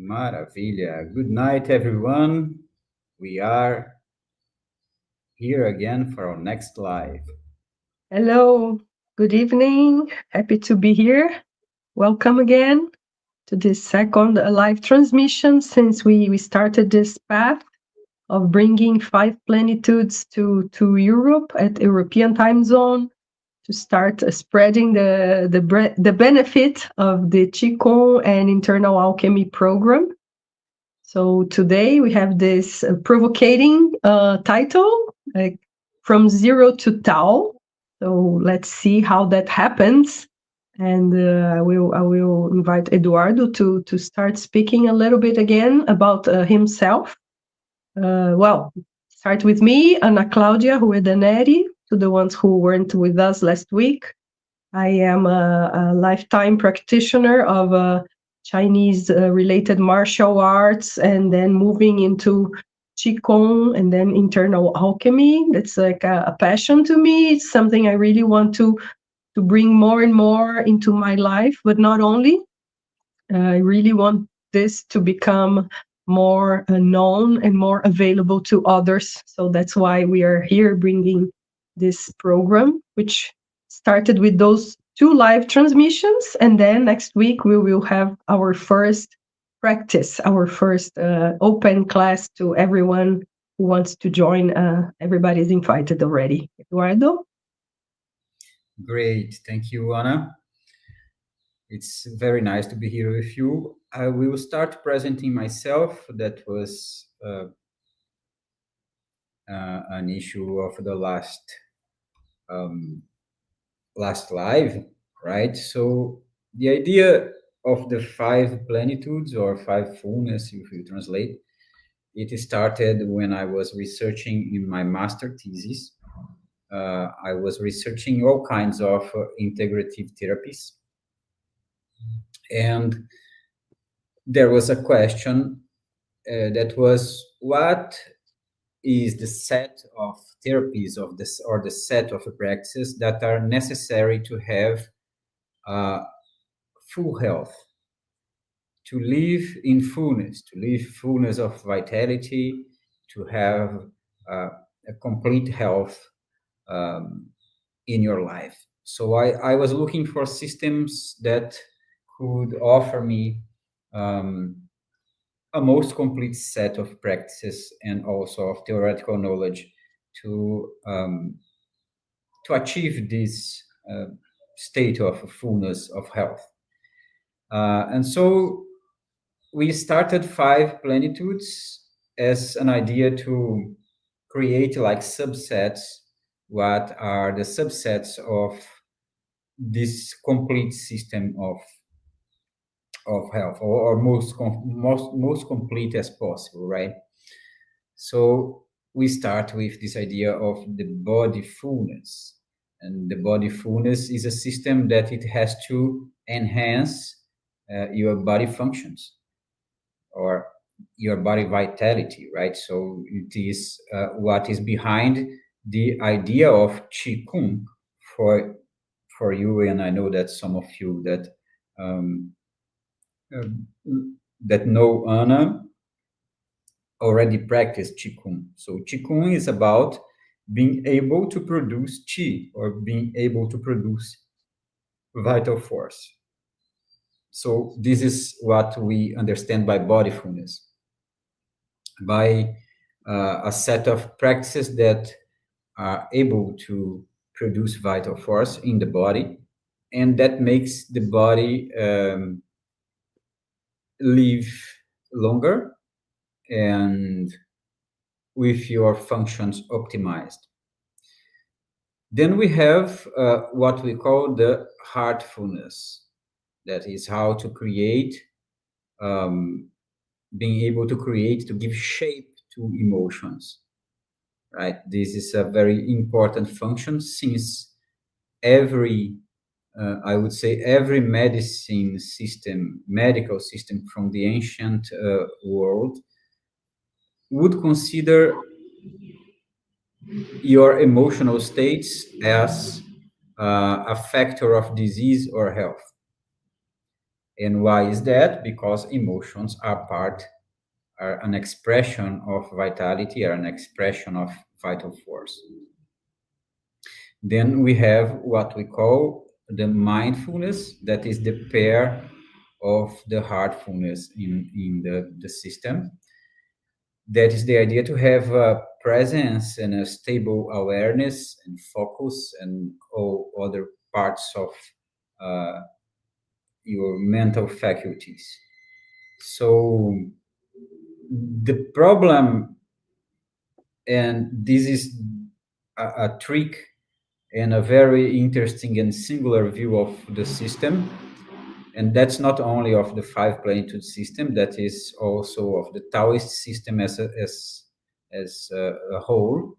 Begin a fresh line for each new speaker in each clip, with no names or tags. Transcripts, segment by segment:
Maravilha. Good night, everyone. We are here again for our next live.
Hello, good evening. Happy to be here. Welcome again to this second live transmission since we started this path of bringing five plenitudes to Europe at European time zone to start spreading the benefit of the Qigong and Internal Alchemy program. So today we have this provocating title, From Zero to Tao. So let's see how that happens. And I will invite Eduardo to start speaking a little bit again about himself. Start with me, Ana Claudia Ruedaneri, to the ones who weren't with us last week. I am a lifetime practitioner of Chinese related martial arts, and then moving into Qigong and then internal alchemy. That's like a passion to me. It's something I really want to bring more and more into my life, but not only. I really want this to become more known and more available to others. So that's why we are here bringing this program, which started with those two live transmissions. And then next week, we will have our first practice, our first open class to everyone who wants to join. Everybody's invited already. Eduardo?
Great. Thank you, Anna. It's very nice to be here with you. I will start presenting myself. That was an issue of the last live, right? So the idea of the five plenitudes or five fullness, if you translate, it started when I was researching in my master thesis. I was researching all kinds of integrative therapies. And there was a question that was, what is the set of therapies of this, or the set of practices that are necessary to have full health, to live in fullness of vitality, to have a complete health in your life. So I was looking for systems that could offer me a most complete set of practices and also of theoretical knowledge to achieve this state of fullness of health. And so we started five plenitudes as an idea to create like subsets. What are the subsets of this complete system of health, or most complete as possible, right? So we start with this idea of the body fullness, and the body fullness is a system that it has to enhance your body functions or your body vitality, right? So it is what is behind the idea of Qigong for you, and I know that some of you that that know Anna already practice Qigong. So Qigong is about being able to produce Qi, or being able to produce vital force. So this is what we understand by body fullness, by a set of practices that are able to produce vital force in the body, and that makes the body live longer and with your functions optimized. Then we have what we call the heartfulness. That is how to create, being able to create, to give shape to emotions, right? This is a very important function, since every, I would say, every medical system from the ancient world would consider your emotional states as a factor of disease or health. And why is that? Because emotions are an expression of vitality, are an expression of vital force. Then we have what we call the mindfulness, that is the pair of the heartfulness in the system. That is the idea to have a presence and a stable awareness and focus and all other parts of uh, your mental faculties. So the problem, and this is a trick and a very interesting and singular view of the system, and that's not only of the five plenitude system, that is also of the Taoist system as a whole,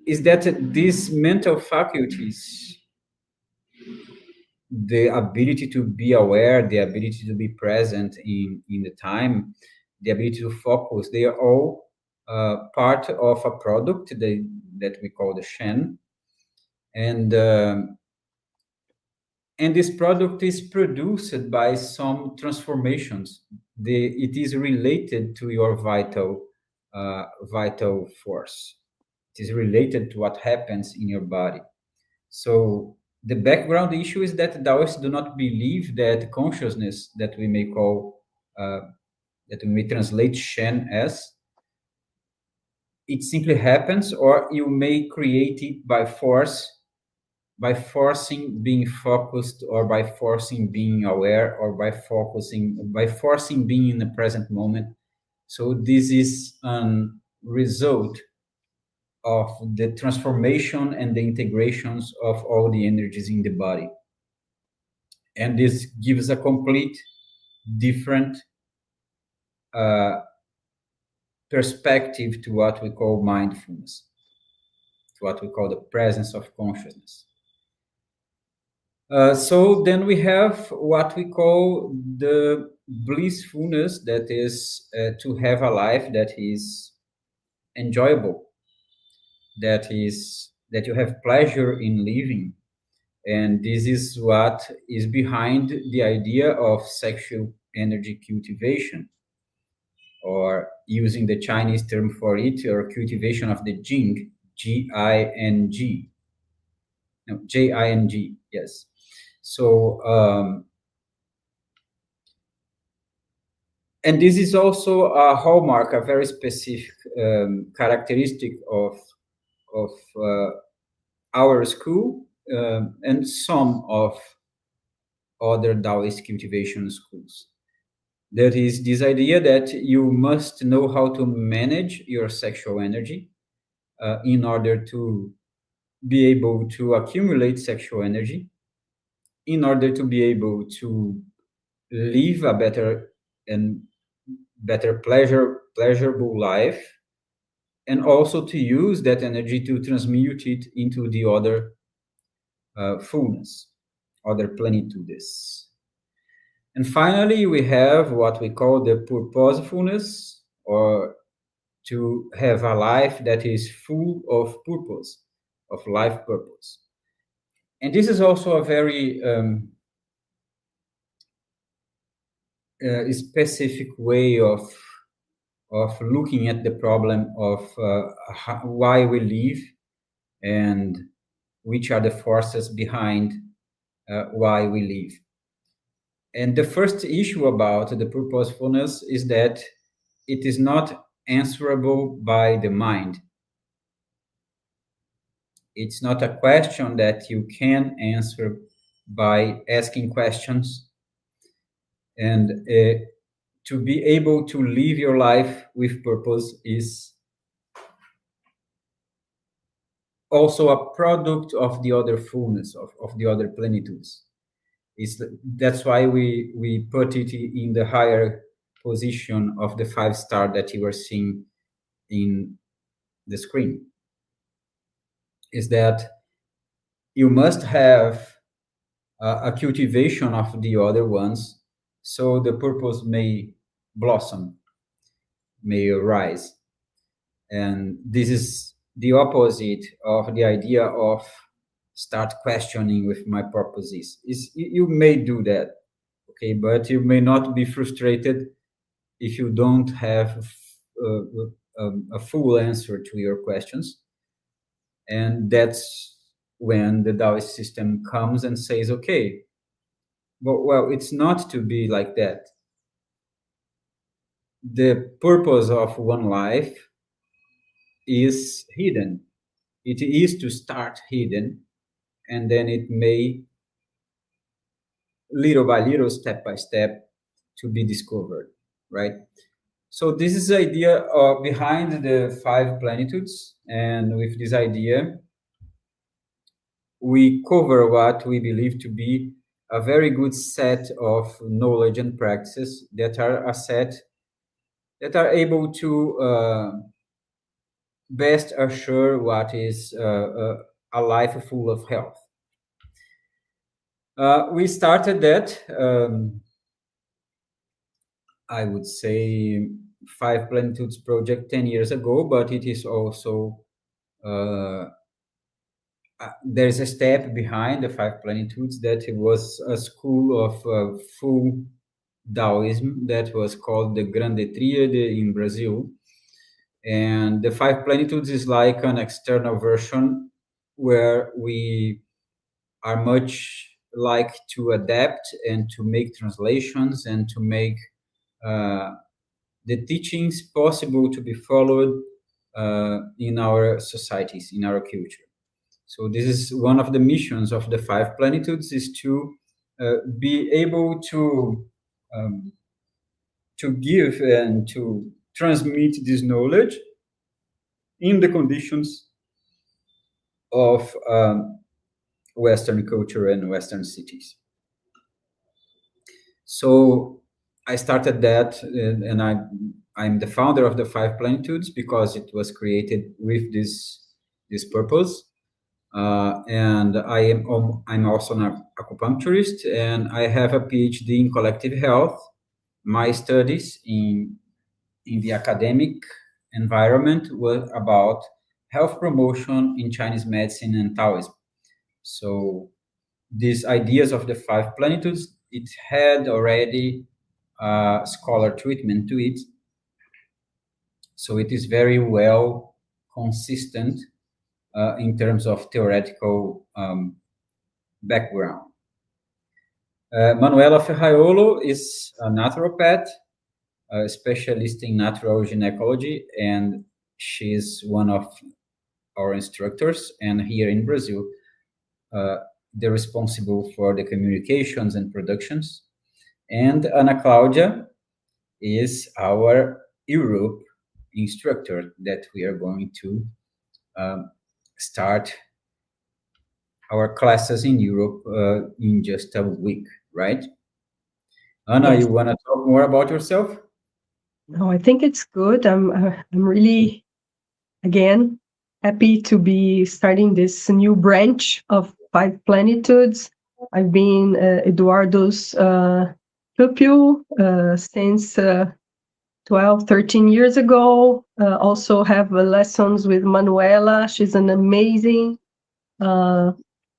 is that these mental faculties, the ability to be aware, the ability to be present in the time, the ability to focus, they are all part of a product that we call the Shen. And this product is produced by some transformations. It is related to your vital force. It is related to what happens in your body. So the background issue is that Taoists do not believe that consciousness, that we may call, that we may translate Shen as, it simply happens, or you may create it by force, by forcing being focused, or by forcing being aware, or by forcing being in the present moment. So this is a result of the transformation and the integrations of all the energies in the body. And this gives a complete different perspective to what we call mindfulness, to what we call the presence of consciousness. So then we have what we call the blissfulness, that is to have a life that is enjoyable, that you have pleasure in living. And this is what is behind the idea of sexual energy cultivation, or using the Chinese term for it, or cultivation of the Jing, G-I-N-G. No, J-I-N-G, yes. So, and this is also a hallmark, a very specific characteristic of our school, and some of other Taoist cultivation schools. There is this idea that you must know how to manage your sexual energy in order to be able to accumulate sexual energy, in order to be able to live a better pleasurable life, and also to use that energy to transmute it into the other fullness, other plenitudes. And finally, we have what we call the purposefulness, or to have a life that is full of purpose, of life purpose. And this is also a very specific way of looking at the problem of why we live, and which are the forces behind why we live. And the first issue about the purposefulness is that it is not answerable by the mind. It's not a question that you can answer by asking questions. And to be able to live your life with purpose is also a product of the other fullness, of the other plenitudes. That's why we put it in the higher position of the 5-star that you are seeing in the screen. Is that you must have a cultivation of the other ones, so the purpose may blossom, may arise. And this is the opposite of the idea of start questioning with my purposes. You may do that, Okay, but you may not be frustrated if you don't have a full answer to your questions. And that's when the Taoist system comes and says, okay, well, it's not to be like that. The purpose of one life is hidden. It is to start hidden, and then it may, little by little, step by step, to be discovered, right? So this is the idea behind the five plenitudes, and with this idea, we cover what we believe to be a very good set of knowledge and practices that are a set that are able to best assure what is a life full of health. We started that, I would say, Five Plenitudes project 10 years ago, but it is also, there's a step behind the Five Plenitudes that it was a school of full Taoism that was called the Grande Tríade in Brazil. And the Five Plenitudes is like an external version where we are much like to adapt and to make translations and to make the teachings possible to be followed in our societies, in our culture. So this is one of the missions of the Five Plenitudes, is to be able um, to give and to transmit this knowledge in the conditions of Western culture and Western cities. So I started that, and I'm the founder of the Five Plenitudes because it was created with this purpose. And I'm also an acupuncturist, and I have a PhD in collective health. My studies in the academic environment were about health promotion in Chinese medicine and Taoism. So these ideas of the five plenitudes, it had already scholar treatment to it. So it is very well consistent in terms of theoretical background. Manuela Ferraiolo is a naturopath, a specialist in natural gynecology, and she's one of our instructors. And here in Brazil, they're responsible for the communications and productions. And Ana Claudia is our Europe instructor that we are going to start our classes in Europe in just a week, right? Anna,
Yes.
you want to talk more about yourself?
No, I think it's good. I'm really, again, happy to be starting this new branch of Five Plenitudes. I've been Eduardo's pupil since 12, 13 years ago. Also have lessons with Manuela. She's an amazing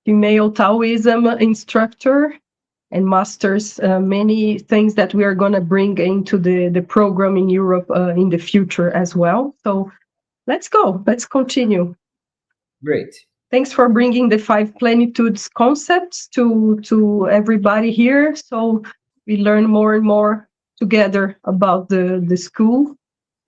female Taoism instructor and masters many things that we are going to bring into the program in Europe in the future as well. So let's go. Let's continue.
Great.
Thanks for bringing the Five Plenitudes concepts to everybody here. So we learn more and more together about the school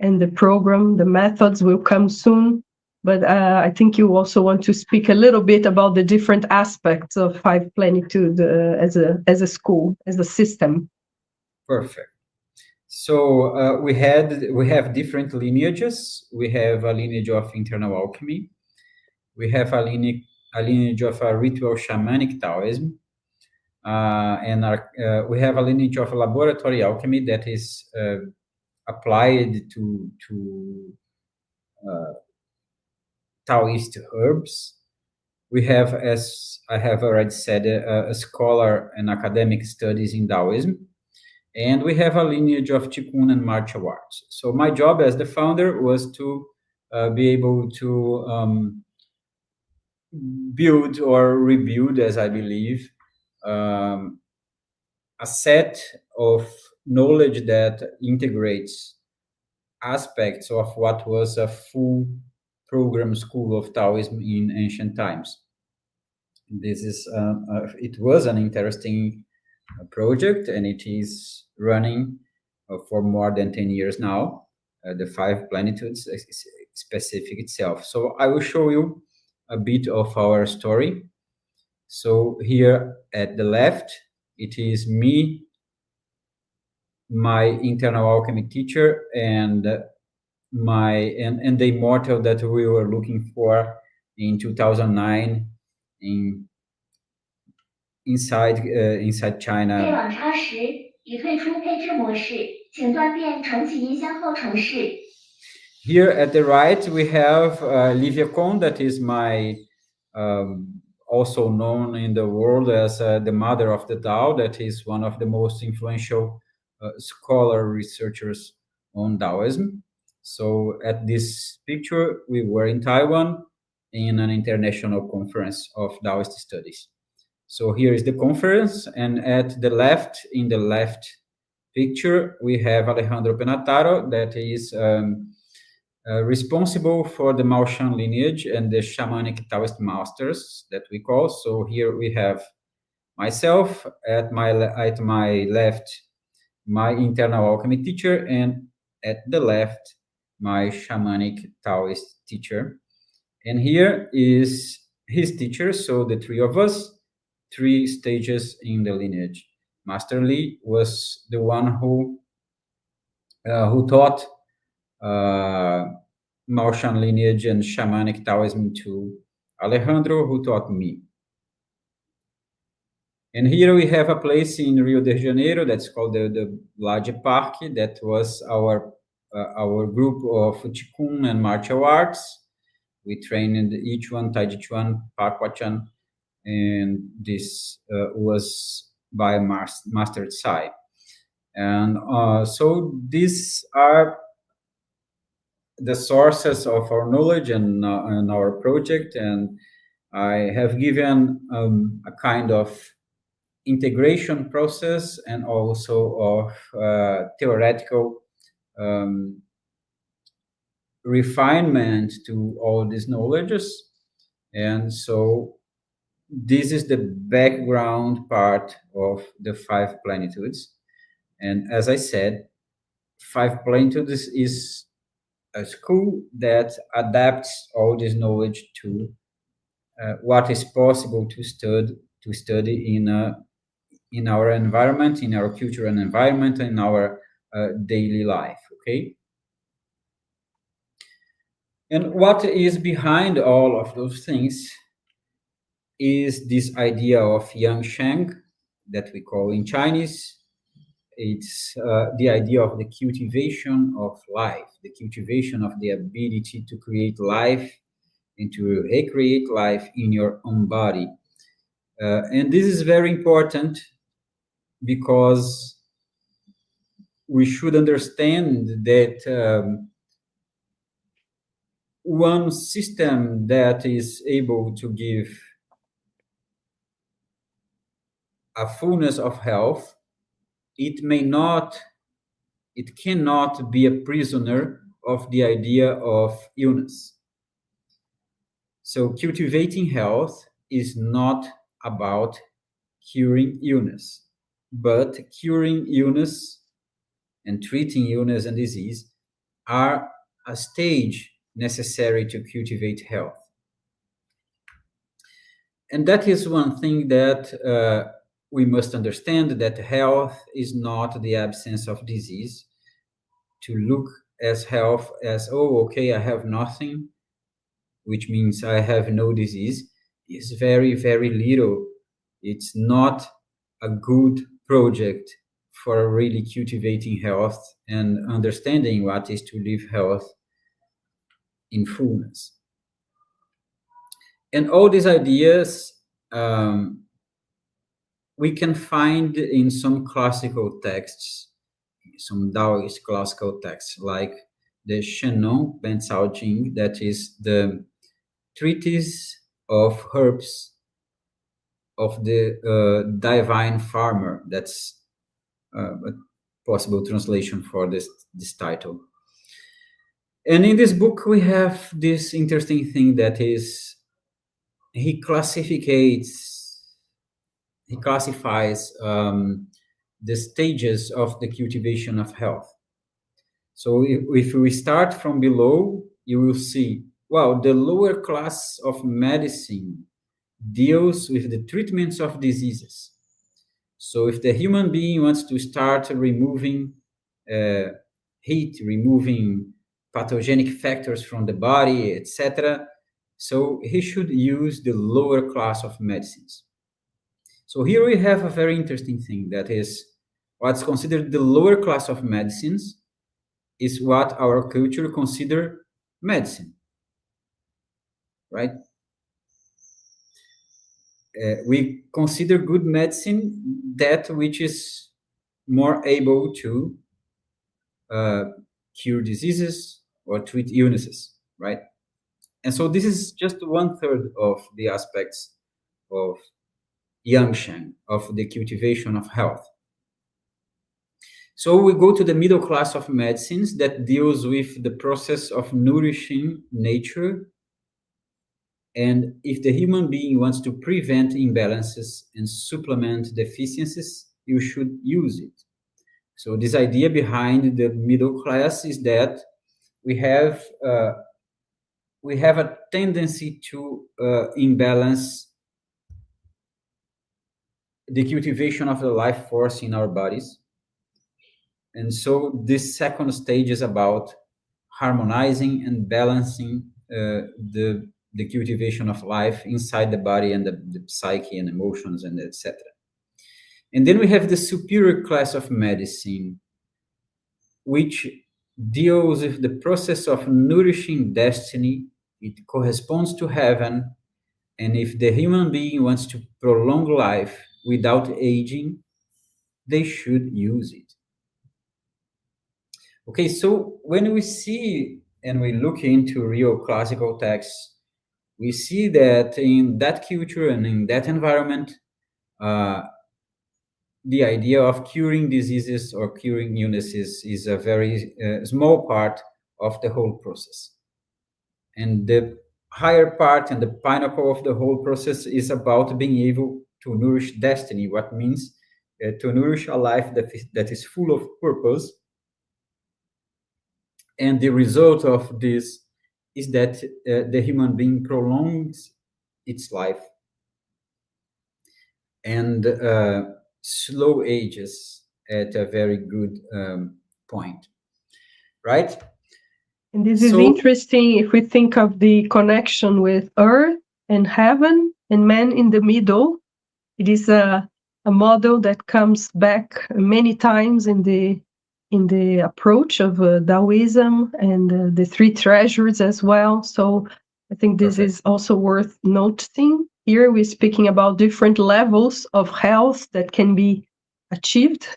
and the program. The methods will come soon. But I think you also want to speak a little bit about the different aspects of Five Plenitude as a school, as a system.
Perfect. So we have different lineages. We have a lineage of internal alchemy. We have a lineage of a ritual shamanic Taoism. And we have a lineage of laboratory alchemy that is applied to Taoist herbs. We have, as I have already said, a scholar and academic studies in Taoism. And we have a lineage of Qigong and martial arts. So my job as the founder was to be able to build or rebuild, as I believe, a set of knowledge that integrates aspects of what was a full program school of Taoism in ancient times. This is it was an interesting project, and it is running for more than 10 years now. The five plenitudes specific itself. So I will show you a bit of our story. So here at the left, it is me, my internal alchemy teacher, and the immortal that we were looking for in 2009 inside China.
电网查实已退出配置模式，请断电重启音箱后重试。
Here at the right, we have Livia Kohn, that is my also known in the world as the mother of the Tao, that is one of the most influential scholar researchers on Taoism. So at this picture, we were in Taiwan in an international conference of Taoist studies. So here is the conference, and at the left, in the left picture, we have Alejandro Penataro, that is responsible for the Mao Shan lineage and the shamanic Taoist masters that we call. So here we have myself at my left, my internal alchemy teacher, and at the left, my shamanic Taoist teacher. And here is his teacher, so the three of us, 3 stages in the lineage. Master Li was the one who taught Mao Shan lineage and shamanic Taoism to Alejandro, who taught me. And here we have a place in Rio de Janeiro that's called the Laje Parque. That was our group of Qigong and martial arts. We trained each one, Tai Chi Chuan, Pak Wa Chan, and this was by Master Tsai. And so these are the sources of our knowledge and our project, and I have given a kind of integration process and also of theoretical refinement to all these knowledges. And so this is the background part of the 5 plenitudes. And as I said, 5 plenitudes is a school that adapts all this knowledge to what is possible to study in our environment, in our culture and environment, in our daily life. Okay. And what is behind all of those things is this idea of yang sheng that we call in Chinese. It's the idea of the cultivation of life, the cultivation of the ability to create life and to recreate life in your own body. And this is very important because we should understand that one system that is able to give a fullness of health, it cannot be a prisoner of the idea of illness. So cultivating health is not about curing illness, but curing illness and treating illness and disease are a stage necessary to cultivate health. And that is one thing that we must understand, that health is not the absence of disease. To look as health as, oh, okay, I have nothing, which means I have no disease, is very, very little. It's not a good project for really cultivating health and understanding what is to live health in fullness. And all these ideas we can find in some classical texts, some Taoist classical texts, like the Shen Jing, that is the treatise of herbs of the divine farmer. That's a possible translation for this title. And in this book, we have this interesting thing that is, he classifies the stages of the cultivation of health. So if we start from below, you will see, well, the lower class of medicine deals with the treatments of diseases. So if the human being wants to start removing heat, removing pathogenic factors from the body, etc., so he should use the lower class of medicines. So here we have a very interesting thing, that is, what's considered the lower class of medicines is what our culture consider medicine, right? We consider good medicine that which is more able to cure diseases or treat illnesses, right? And so this is just 1/3 of the aspects of Yang Shen, of the cultivation of health. So we go to the middle class of medicines that deals with the process of nourishing nature. And if the human being wants to prevent imbalances and supplement deficiencies, you should use it. So this idea behind the middle class is that we have a tendency to imbalance the cultivation of the life force in our bodies. And so this second stage is about harmonizing and balancing the cultivation of life inside the body and the psyche and emotions and etc. And then we have the superior class of medicine, which deals with the process of nourishing destiny. It corresponds to heaven. And if the human being wants to prolong life without aging, they should use it. Okay, so when we see and we look into real classical texts, we see that in that culture and in that environment, the idea of curing diseases or curing illnesses is a very small part of the whole process. And the higher part and the pinnacle of the whole process is about being able to nourish destiny, what means to nourish a life that is full of purpose. And the result of this is that the human being prolongs its life and slow ages at a very good point, right?
And this is interesting if we think of the connection with earth and heaven and man in the middle. It is a model that comes back many times in the approach of Taoism and the three treasures as well. So I think this is also worth noticing. Here we're speaking about different levels of health that can be achieved.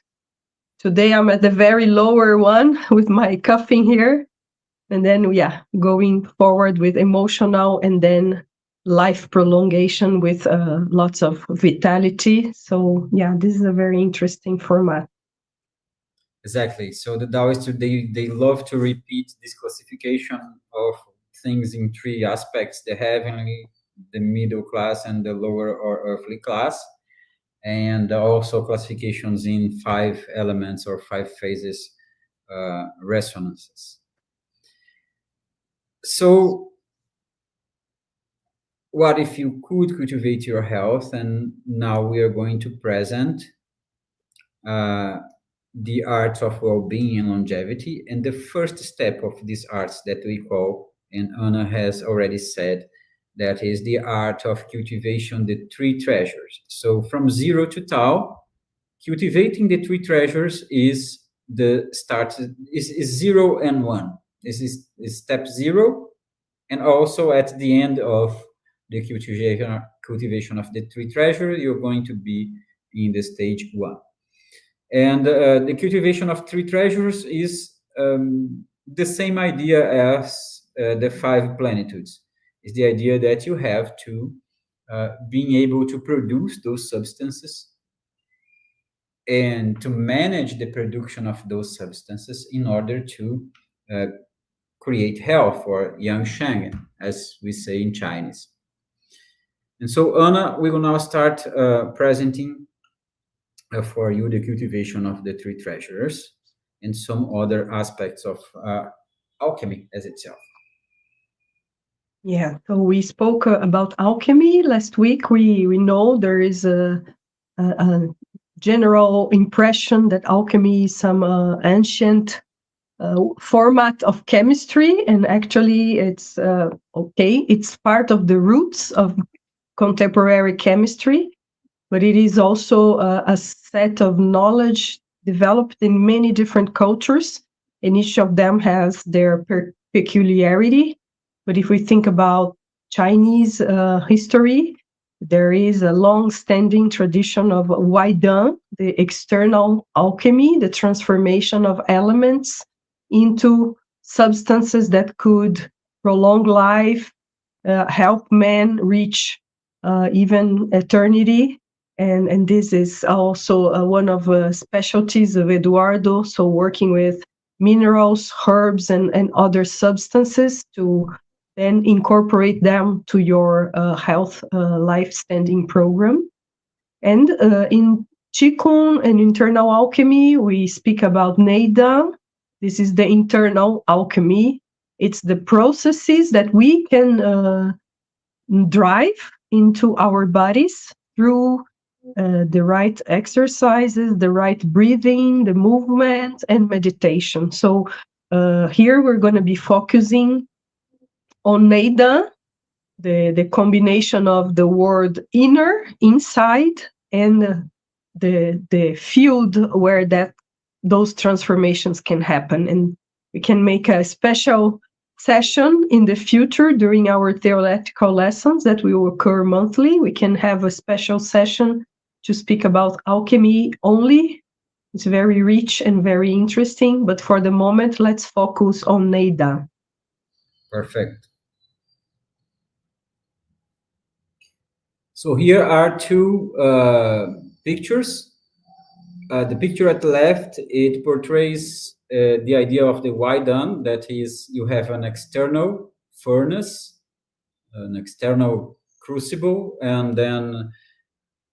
Today I'm at the very lower one with my coughing here. And then, going forward with emotional and then life prolongation with lots of vitality. So, this is a very interesting format.
Exactly. So the Taoists, they love to repeat this classification of things in three aspects: the heavenly, the middle class, and the lower or earthly class. And also classifications in 5 elements or 5 phases, resonances. So what if you could cultivate your health? And now we are going to present the arts of well-being and longevity. And the first step of these arts that we call, and Anna has already said, that is the art of cultivation, the 3 treasures. So from 0 to Tao, cultivating the 3 treasures is the start, is 0 and 1. This is step 0, and also at the end of the cultivation of the 3 treasures, you're going to be in the stage 1. And the cultivation of 3 treasures is the same idea as the 5 plenitudes. It's the idea that you have to being able to produce those substances and to manage the production of those substances in order to uh, create health or yang shen, as we say in Chinese. And so, Anna, we will now start presenting for you the cultivation of the three treasures and some other aspects of alchemy as itself.
Yeah, so we spoke about alchemy last week. We know there is a general impression that alchemy is some ancient format of chemistry, and actually it's okay. It's part of the roots of contemporary chemistry, but it is also a set of knowledge developed in many different cultures, and each of them has their peculiarity. But if we think about Chinese history, there is a long-standing tradition of Waidan, the external alchemy, the transformation of elements into substances that could prolong life, help man reach even eternity. And this is also one of the specialties of Eduardo. So working with minerals, herbs, and other substances to then incorporate them to your health life standing program. And in Qigong and internal alchemy, we speak about Neida. This is the internal alchemy. It's the processes that we can drive into our bodies through the right exercises, the right breathing, the movement, and meditation. So here we're going to be focusing on Neida, the combination of the word inner, inside, and the field where those transformations can happen. And we can make a special session in the future during our theoretical lessons that will occur monthly. We can have a special session to speak about alchemy only. It's very rich and very interesting, but for the moment, let's focus on Neida.
Perfect. So here are two pictures. The picture at the left, it portrays the idea of the Waidan, that is, you have an external furnace, an external crucible, and then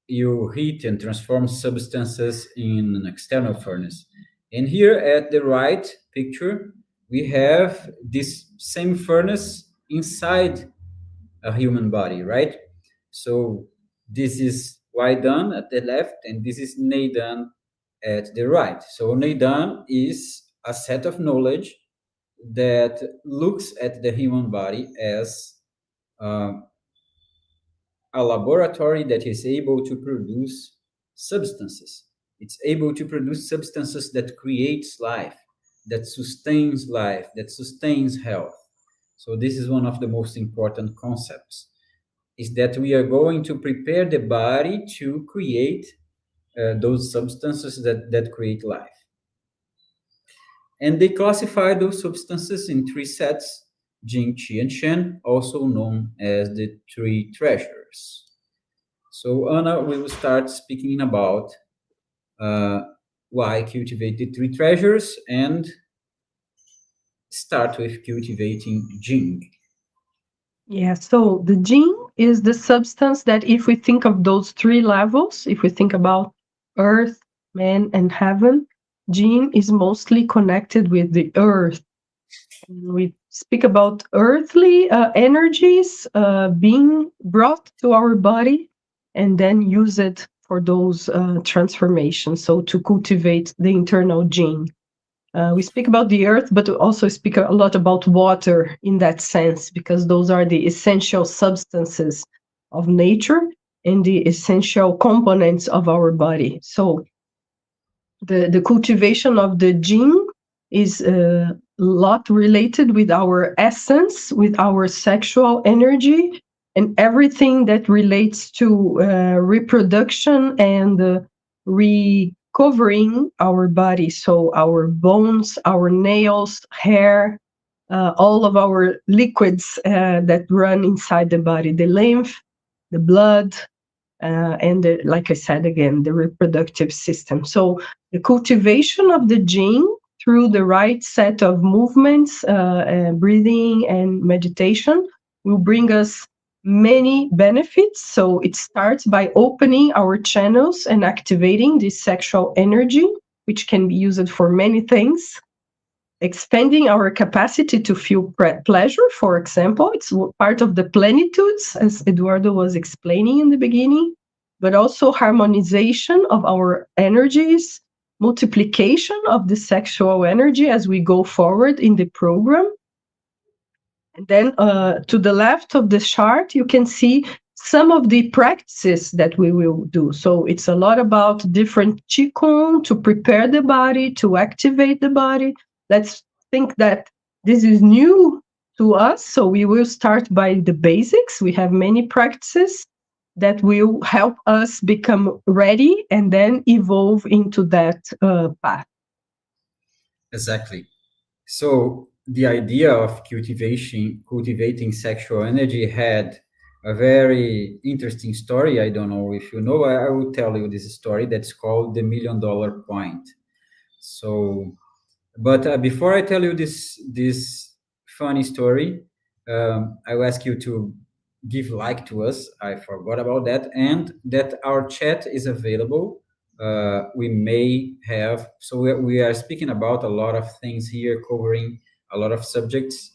you heat and transform substances in an external furnace. And here at the right picture, we have this same furnace inside a human body, right? So this is Waidan at the left, and this is Neidan at the right. So Neidan is a set of knowledge that looks at the human body as uh, a laboratory that is able to produce substances. It's able to produce substances that creates life, that sustains health. So this is one of the most important concepts, is that we are going to prepare the body to create those substances that create life. And they classify those substances in three sets: Jing, Qi, and Shen, also known as the three treasures. So, Anna, we will start speaking about uh, why cultivate the three treasures and start with cultivating Jing.
Yeah, so the Jing is the substance that, if we think of those three levels, if we think about earth, man, and heaven, Jing is mostly connected with the earth. We speak about earthly energies being brought to our body and then use it for those transformations. So to cultivate the internal Jing. We speak about the earth, but we also speak a lot about water in that sense, because those are the essential substances of nature and the essential components of our body. So the cultivation of the Jing is a lot related with our essence, with our sexual energy, and everything that relates to reproduction and recovering our body. So our bones, our nails, hair, all of our liquids that run inside the body, the lymph, the blood, and like I said again, the reproductive system. So the cultivation of the Jing through the right set of movements, breathing and meditation will bring us many benefits. So it starts by opening our channels and activating this sexual energy, which can be used for many things. Expanding our capacity to feel pleasure, for example, it's part of the plenitudes, as Eduardo was explaining in the beginning, but also harmonization of our energies, multiplication of the sexual energy as we go forward in the program. And then to the left of the chart, you can see some of the practices that we will do. So it's a lot about different qigong to prepare the body, to activate the body. Let's think that this is new to us. So we will start by the basics. We have many practices that will help us become ready and then evolve into that path.
Exactly. So the idea of cultivating sexual energy had a very interesting story. I don't know if you know. I will tell you this story that's called the $1,000,000 point. So, but before I tell you this funny story, I will ask you to give like to us. I forgot about that, and that our chat is available. We may have, so we are speaking about a lot of things here, covering a lot of subjects.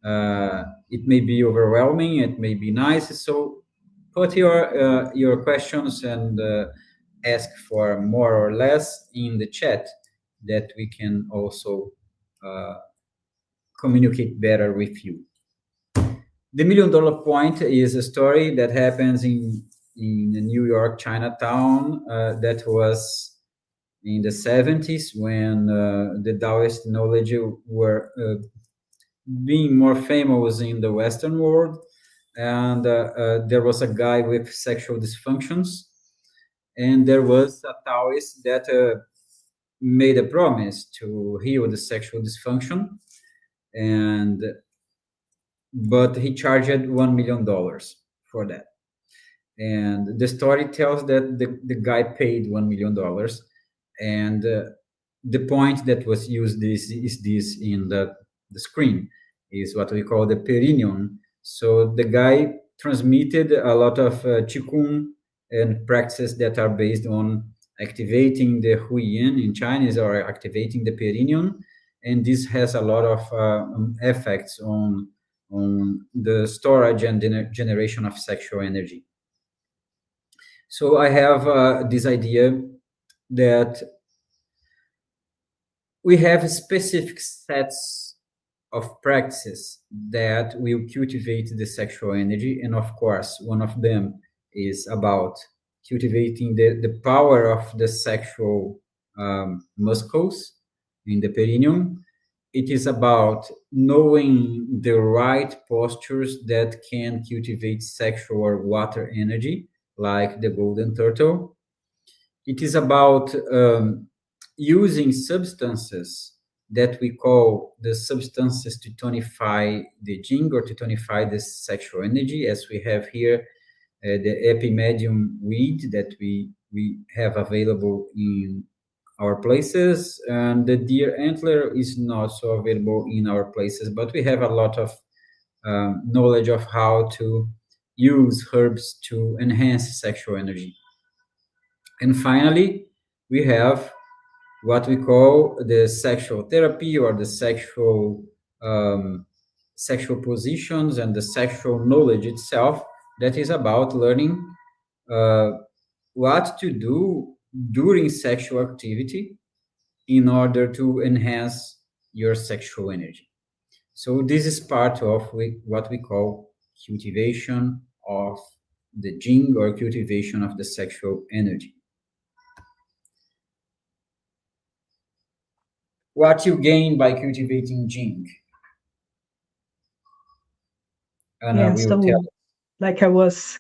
It may be overwhelming, it may be nice. So put your questions and ask for more or less in the chat, that we can also communicate better with you. The $1,000,000 point is a story that happens in the New York Chinatown, that was in the 70s, when the Taoist knowledge were being more famous in the Western world. And there was a guy with sexual dysfunctions, and there was a Taoist that made a promise to heal the sexual dysfunction, and but he charged $1,000,000 for that. And the story tells that the guy paid $1,000,000, and the point that was used is this in the screen, is what we call the perineum. So the guy transmitted a lot of qigong and practices that are based on activating the huiyin in Chinese, or activating the perineum, and this has a lot of effects on the storage and generation of sexual energy. So I have this idea that we have specific sets of practices that will cultivate the sexual energy. And of course, one of them is about cultivating the power of the sexual muscles in the perineum. It is about knowing the right postures that can cultivate sexual or water energy, like the golden turtle. It is about using substances that we call the substances to tonify the Jing, or to tonify the sexual energy, as we have here the epimedium weed that we have available in our places, and the deer antler is not so available in our places, but we have a lot of knowledge of how to use herbs to enhance sexual energy. And finally, we have what we call the sexual therapy, or the sexual positions and the sexual knowledge itself, that is about learning uh, what to do during sexual activity in order to enhance your sexual energy. So this is part of what we call cultivation of the Jing, or cultivation of the sexual energy. What you gain by cultivating Jing? And I
Yeah,
will
so
tell.
like I was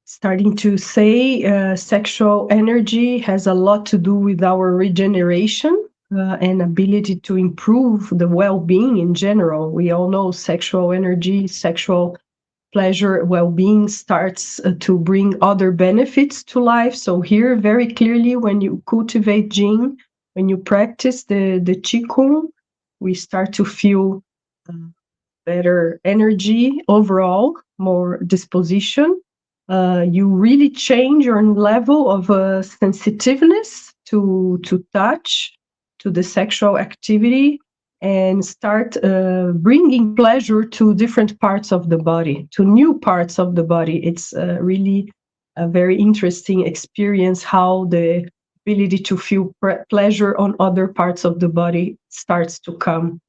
starting to say, sexual energy has a lot to do with our regeneration and ability to improve the well-being in general. We all know sexual energy, sexual pleasure, well-being starts to bring other benefits to life. So here, very clearly, when you cultivate Jing, when you practice the Qigong, we start to feel better energy overall, more disposition. You really change your level of sensitiveness to touch, to the sexual activity, and start bringing pleasure to different parts of the body, to new parts of the body. It's really a very interesting experience how the ability to feel pleasure on other parts of the body starts to come.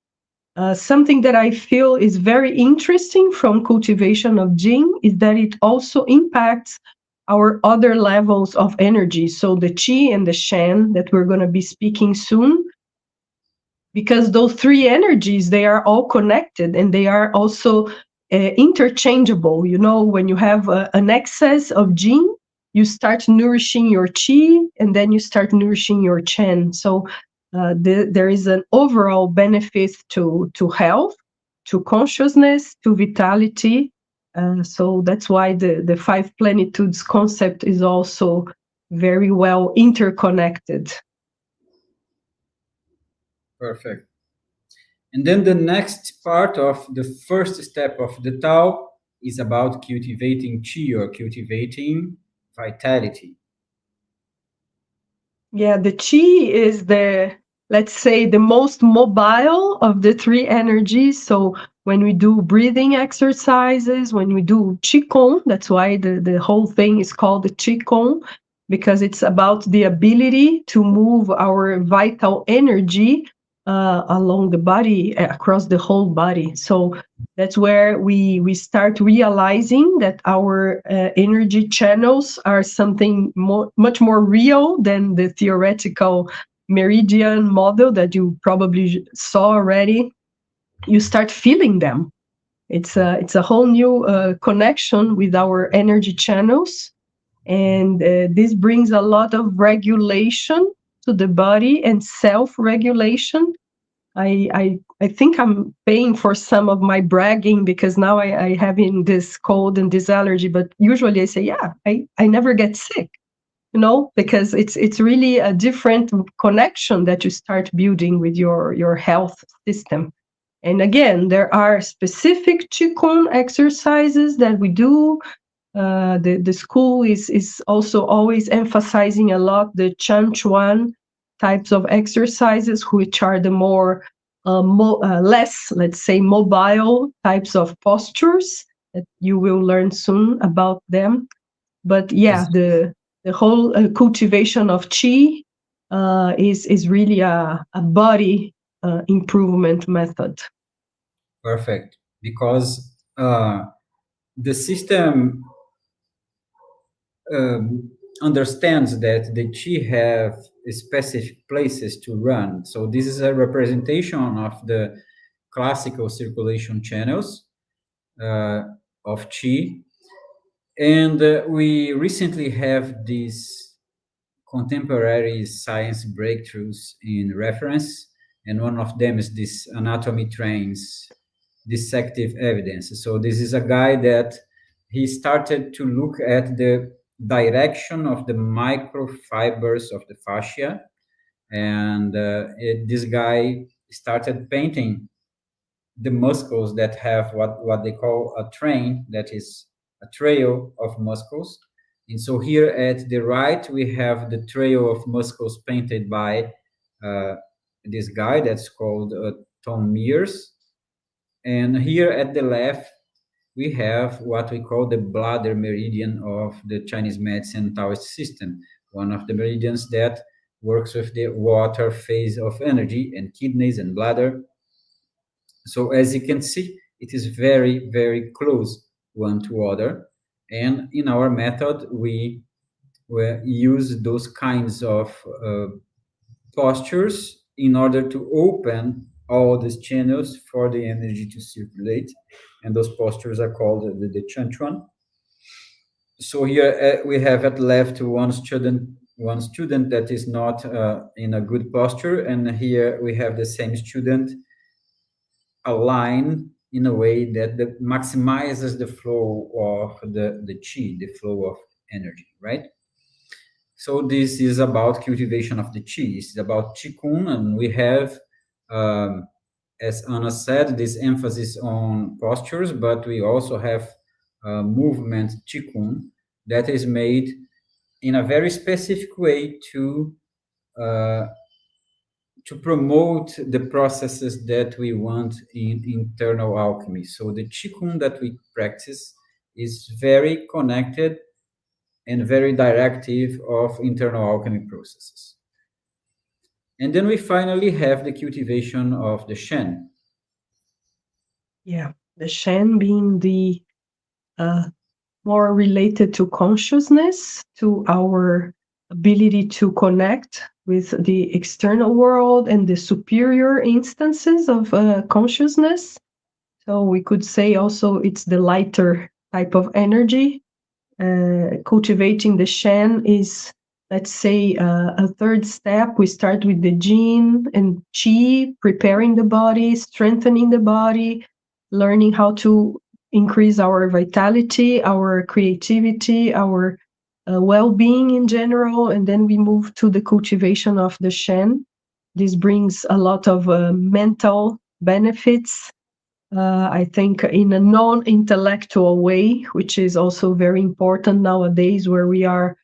Something that I feel is very interesting from cultivation of Jing is that it also impacts our other levels of energy. So the Qi and the Shen that we're going to be speaking soon, because those three energies, they are all connected and they are also interchangeable. You know, when you have an excess of Jing, you start nourishing your Qi and then you start nourishing your Shen. So there is an overall benefit to health, to consciousness, to vitality. So that's why the five plenitudes concept is also very well interconnected.
Perfect. And then the next part of the first step of the Tao is about cultivating Qi, or cultivating vitality.
Yeah, the Qi is let's say, the most mobile of the three energies. So when we do breathing exercises, when we do Qigong, that's why the whole thing is called the Qigong, because it's about the ability to move our vital energy along the body, across the whole body. So that's where we start realizing that our energy channels are something much more real than the theoretical meridian model that you probably saw already. You start feeling them. It's a whole new connection with our energy channels, and this brings a lot of regulation to the body and self-regulation. I think I'm paying for some of my bragging because now I having this cold and this allergy, but usually I say, yeah, I never get sick, you know, because it's really a different connection that you start building with your health system. And again, there are specific Qigong exercises that we do. The school is also always emphasizing a lot the Chan Chuan types of exercises, which are the more less, let's say, mobile types of postures that you will learn soon about them. But yeah, the whole cultivation of Qi is really a body improvement method.
Perfect. Because the system understands that the Qi have specific places to run. So this is a representation of the classical circulation channels of Qi. And we recently have these contemporary science breakthroughs in reference, and one of them is this anatomy trains dissective evidence. So this is a guy that he started to look at the direction of the microfibers of the fascia, and this guy started painting the muscles that have what they call a train, that is a trail of muscles. And so here at the right, we have the trail of muscles painted by this guy that's called Tom Mears. And here at the left, we have what we call the bladder meridian of the Chinese medicine Taoist system, one of the meridians that works with the water phase of energy and kidneys and bladder. So as you can see, it is very, very close one to other. And in our method, we use those kinds of postures in order to open all these channels for the energy to circulate. And those postures are called the Chan Chuan. So here we have at left one student that is not in a good posture, and here we have the same student aligned in a way that maximizes the flow of the qi, the flow of energy, right? So this is about cultivation of the qi. It's about qigong, and we have, as Anna said, this emphasis on postures, but we also have movement qigong that is made in a very specific way uh, to promote the processes that we want in internal alchemy. So the qigong that we practice is very connected and very directive of internal alchemy processes. And then we finally have the cultivation of the Shen.
Yeah, the Shen being the more related to consciousness, to our ability to connect with the external world and the superior instances of consciousness. So we could say also it's the lighter type of energy. Cultivating the Shen is, let's say, a third step. We start with the Jing and Qi, preparing the body, strengthening the body, learning how to increase our vitality, our creativity, our well-being in general, and then we move to the cultivation of the Shen. This brings a lot of mental benefits, I think, in a non-intellectual way, which is also very important nowadays, where we are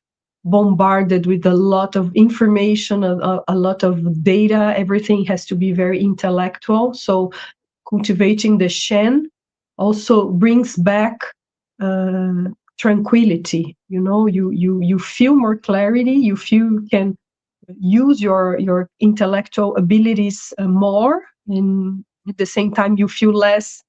bombarded with a lot of information, a lot of data. Everything has to be very intellectual. So cultivating the Shen also brings back tranquility. You know, you feel more clarity. You feel you can use your intellectual abilities more, and at the same time you feel less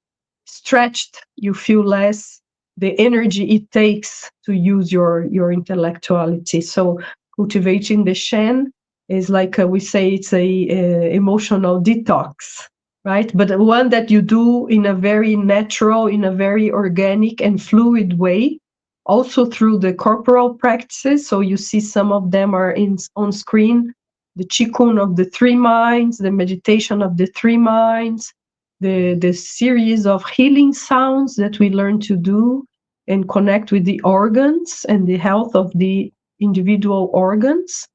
stretched, you feel less the energy it takes to use your intellectuality. So cultivating the Shen is like we say, it's a emotional detox, right? But one that you do in a very natural, in a very organic and fluid way, also through the corporal practices. So you see some of them are on screen: the qigong of the three minds, the meditation of the three minds, the series of healing sounds that we learn to do and connect with the organs and the health of the individual organs.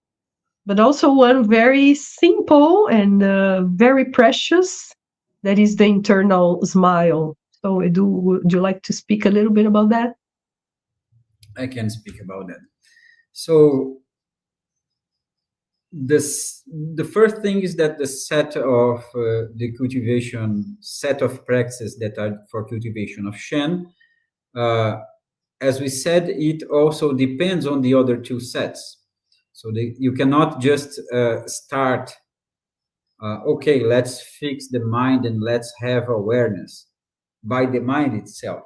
But also one very simple and very precious, that is the internal smile. So would you like to speak a little bit about that?
I can speak about that. So the first thing is that the set of the cultivation set of practices that are for cultivation of Shen, as we said, it also depends on the other two sets. So you cannot just start, okay, let's fix the mind and let's have awareness by the mind itself.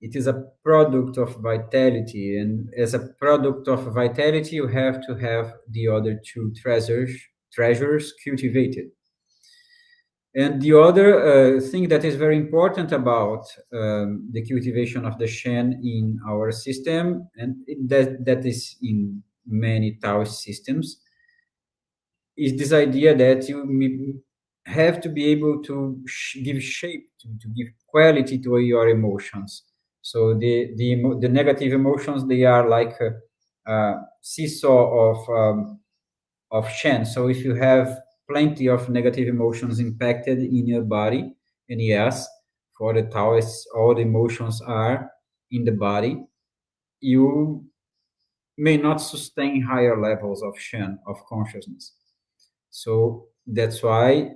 It is a product of vitality, and as a product of vitality, you have to have the other two treasures cultivated. And the other thing that is very important about the cultivation of the Shen in our system, and that is in many Taoist systems, is this idea that you have to be able to give shape, to give quality to your emotions. So the negative emotions, they are like a seesaw of Shen. So if you have plenty of negative emotions impacted in your body, and yes, for the Taoists, all the emotions are in the body, you may not sustain higher levels of Shen, of consciousness. So that's why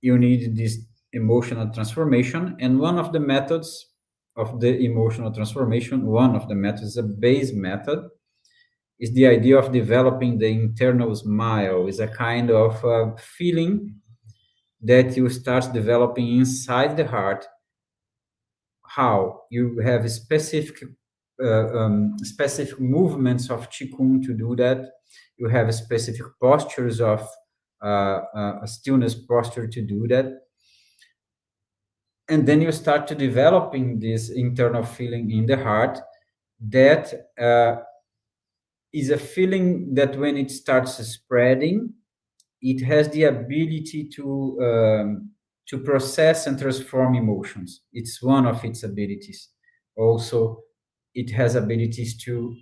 you need this emotional transformation. And one of the methods of the emotional transformation, one of the methods, a base method, is the idea of developing the internal smile. Is a kind of feeling that you start developing inside the heart. How you have specific movements of qigong to do that. You have specific postures of a stillness posture to do that, and then you start to developing this internal feeling in the heart that is a feeling that when it starts spreading, it has the ability to process and transform emotions. It's one of its abilities. Also, it has abilities to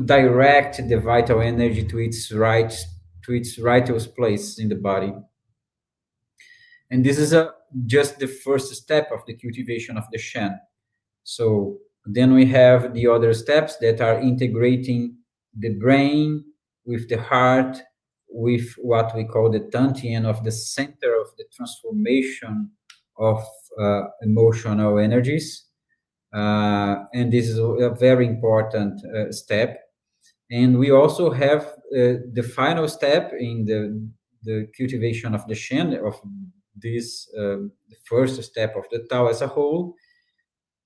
direct the vital energy to its rightest place in the body. And this is just the first step of the cultivation of the Shen. So then we have the other steps that are integrating the brain with the heart, with what we call the Tantian of the center of the transformation of emotional energies. And this is a very important step. And we also have the final step in the cultivation of the Shen, of this the first step of the Tao as a whole,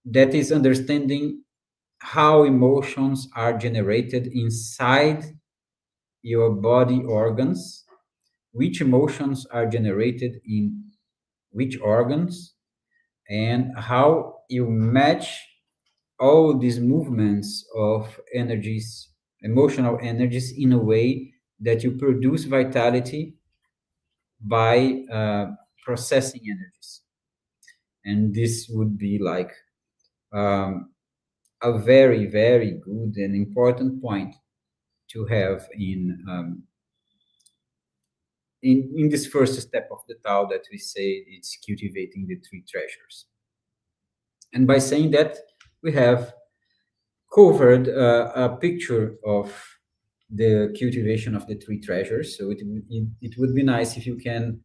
that is understanding how emotions are generated inside your body organs, which emotions are generated in which organs, and how you match all these movements of energies, emotional energies, in a way that you produce vitality by processing energies. And this would be like um, a very, very good and important point to have in this first step of the Tao, that we say it's cultivating the three treasures. And by saying that, we have covered a picture of the cultivation of the three treasures. So it would be nice if you can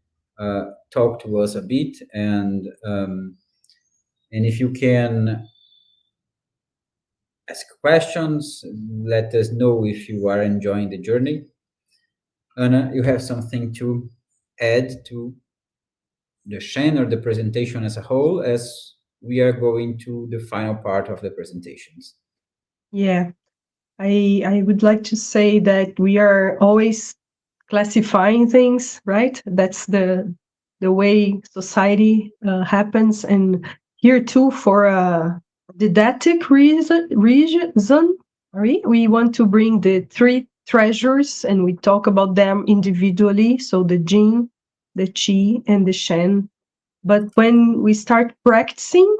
talk to us a bit, and if you can ask questions, let us know if you are enjoying the journey. Anna, you have something to add to the Shen or the presentation as a whole, as we are going to the final part of the presentations.
Yeah, I would like to say that we are always classifying things, right? That's the way society happens, and here too, for a didactic reason, we want to bring the three treasures, and we talk about them individually. So the Jing, the Qi, and the Shen. But when we start practicing,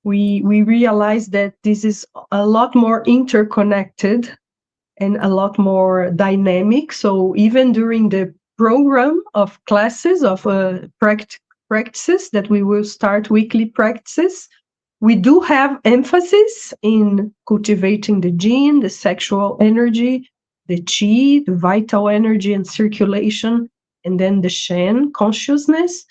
we realize that this is a lot more interconnected and a lot more dynamic. So even during the program of classes of practices that we will start, weekly practices, we do have emphasis in cultivating the Jing, the sexual energy, the Qi, the vital energy and circulation, and then the Shen, consciousness.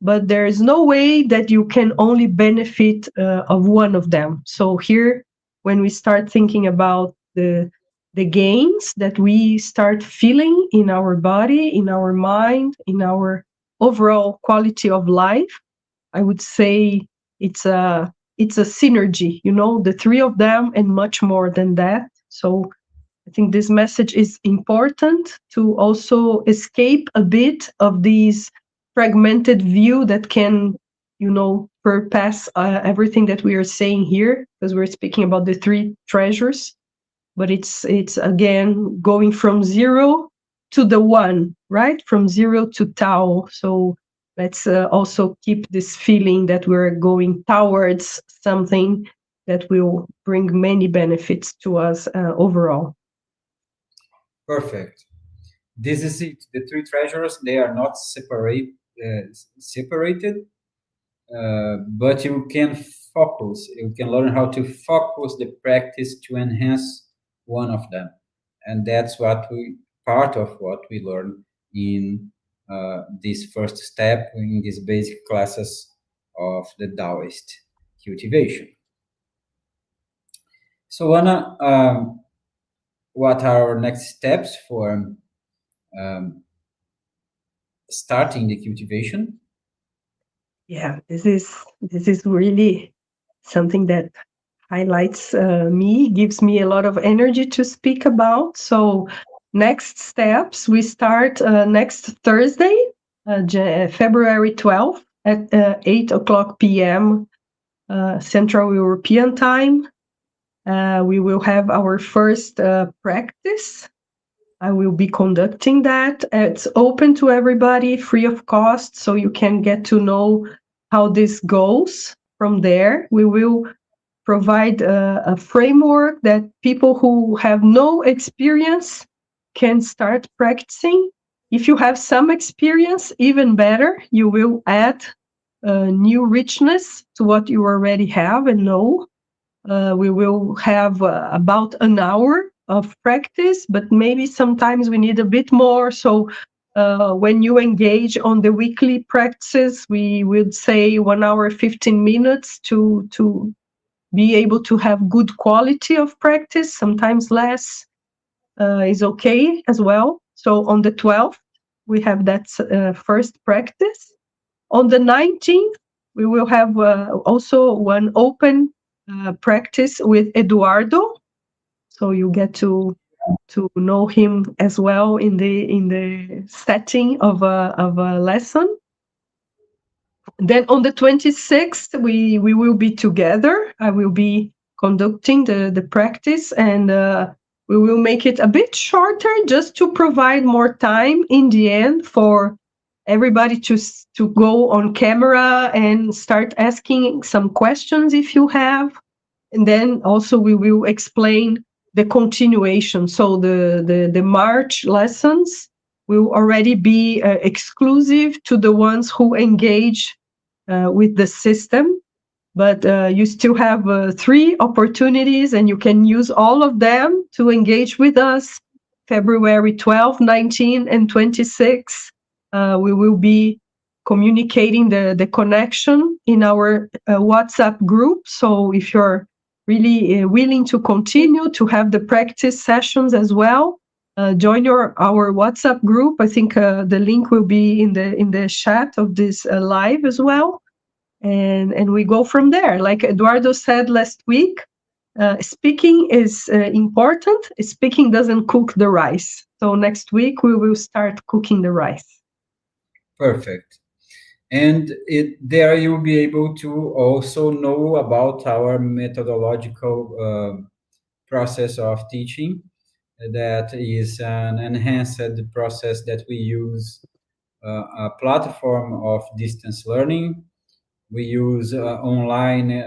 But there is no way that you can only benefit of one of them. So here, when we start thinking about the gains that we start feeling in our body, in our mind, in our overall quality of life, I would say it's a synergy, the three of them and much more than that. So I think this message is important to also escape a bit of these fragmented view that can, surpass everything that we are saying here, because we're speaking about the three treasures. But it's again going from zero to the one, right? From zero to Tao. So let's also keep this feeling that we're going towards something that will bring many benefits to us overall.
Perfect. This is it. The three treasures, they are not separated, but you can focus. You can learn how to focus the practice to enhance one of them, and that's part of what we learn in this first step in these basic classes of the Taoist cultivation. So, Anna, what are our next steps for starting the cultivation?
Yeah, this is really something that highlights me, gives me a lot of energy to speak about. So next steps, we start next Thursday, February 12th at 8 o'clock p.m. Central European time. We will have our first practice. I will be conducting that. It's open to everybody, free of cost, so you can get to know how this goes from there. We will provide a framework that people who have no experience can start practicing. If you have some experience, even better, you will add new richness to what you already have and know. We will have about an hour of practice, but maybe sometimes we need a bit more. So when you engage on the weekly practices, we would say 1 hour, 15 minutes to be able to have good quality of practice. Sometimes less is okay as well. So on the 12th, we have that first practice. On the 19th, we will have also one open practice with Eduardo. So you get to know him as well in the setting of a lesson. Then on the 26th, we will be together. I will be conducting the practice, and we will make it a bit shorter just to provide more time in the end for everybody to go on camera and start asking some questions if you have. And then also we will explain the continuation. So the March lessons will already be exclusive to the ones who engage with the system, but you still have 3 opportunities and you can use all of them to engage with us. February 12, 19, and 26. We will be communicating the connection in our WhatsApp group. So if you're really willing to continue to have the practice sessions as well, join our WhatsApp group. I think the link will be in the chat of this live as well, and we go from there. Like Eduardo said last week, speaking is important. Speaking doesn't cook the rice. So next week we will start cooking the rice.
Perfect. And there you'll be able to also know about our methodological process of teaching. That is an enhanced process that we use a platform of distance learning. We use online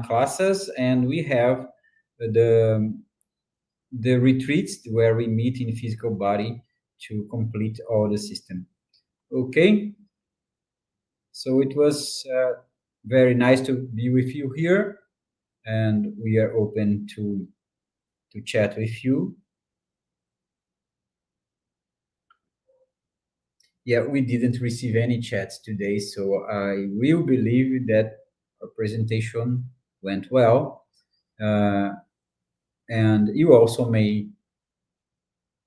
classes, and we have the retreats where we meet in physical body to complete all the system. Okay. So it was very nice to be with you here, and we are open to chat with you. Yeah, we didn't receive any chats today, so I will believe that our presentation went well. And you also may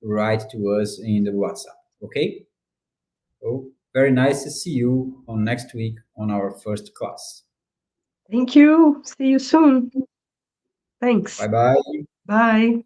write to us in the WhatsApp, okay? So very nice to see you on next week on our first class.
Thank you. See you soon. Thanks.
Bye-bye.
Bye.